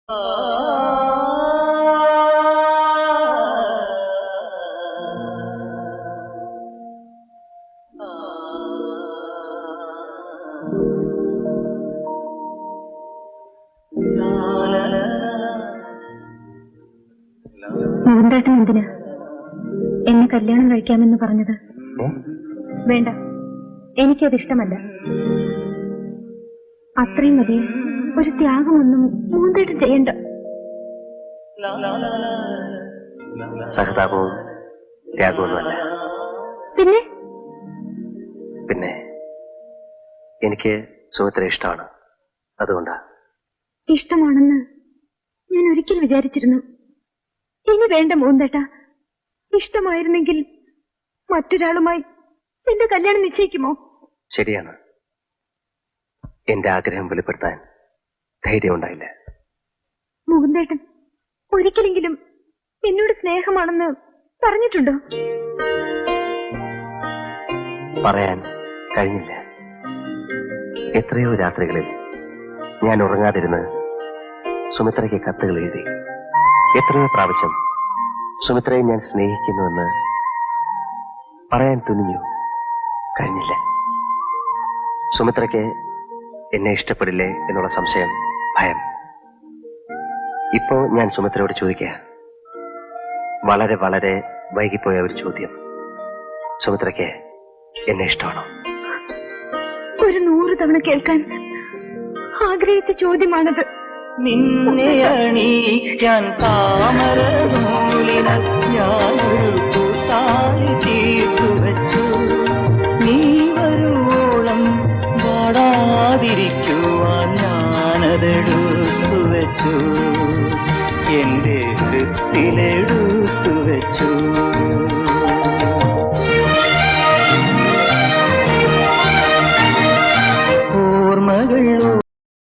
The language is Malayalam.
മോഹൻദേട്ടൻ എന്തിനാ എന്നെ കല്യാണം കഴിക്കാമെന്ന് പറഞ്ഞത്? വേണ്ട, എനിക്കതിഷ്ടമല്ല. അത്രയും വലിയ ഒരു ത്യാഗമൊന്നും മോഹൻദേട്ടൻ ചെയ്യണ്ട. സഹതാപവും ത്യാഗമൊന്നുമല്ല. പിന്നെ പിന്നെ എനിക്ക് സുമിത്ര ഇഷ്ടമാണ്. അതുകൊണ്ടാ. ഇഷ്ടമാണെന്ന് ഞാൻ ഒരിക്കൽ വിചാരിച്ചിരുന്നു. ഇനി വേണ്ട മോഹൻദേട്ട. ഇഷ്ടമായിരുന്നെങ്കിൽ മറ്റൊരാളുമായി എന്റെ കല്യാണം നിശ്ചയിക്കുമോ? ശരിയാണ്. എന്റെ ആഗ്രഹം വെളിപ്പെടുത്താൻ ധൈര്യം ഉണ്ടായില്ല. മോഹൻദേട്ടൻ ഒരിക്കലെങ്കിലും എന്നോട് സ്നേഹമാണെന്ന് പറഞ്ഞിട്ടുണ്ടോ? പറയാൻ കഴിഞ്ഞില്ല. എത്രയോ രാത്രികളിൽ ഞാൻ ഉറങ്ങാതിരുന്ന് സുമിത്രയ്ക്ക് കത്തുകൾ എഴുതി. എത്രയോ പ്രാവശ്യം സുമിത്രയെ ഞാൻ സ്നേഹിക്കുന്നുവെന്ന് പറയാൻ തുനിഞ്ഞു. കഴിഞ്ഞില്ല. സുമിത്രയ്ക്ക് എന്നെ ഇഷ്ടപ്പെടില്ലേ എന്നുള്ള സംശയം, ഭയം. ഇപ്പോ ഞാൻ സുമിത്രയോട് ചോദിക്കുക, വളരെ വളരെ വൈകിപ്പോയ ഒരു ചോദ്യം. സുമിത്രയ്ക്ക് എന്നെ ഇഷ്ടമാണോ? ഒരു 100 തവണ കേൾക്കാൻ ആഗ്രഹിച്ച ചോദ്യമാണത്. നിന്നെ അണിയിക്കാൻ താമരനൂലിനാൽ ഞാനൊരു കൂട്ടായി തീർത്തുവച്ചു. നീ വരുവോളം വാടാതിരിക്കുവാൻ ഞാനതെടുത്തുവച്ചു. എന്റെ ഹൃത്തിലെടുത്തുവച്ചു.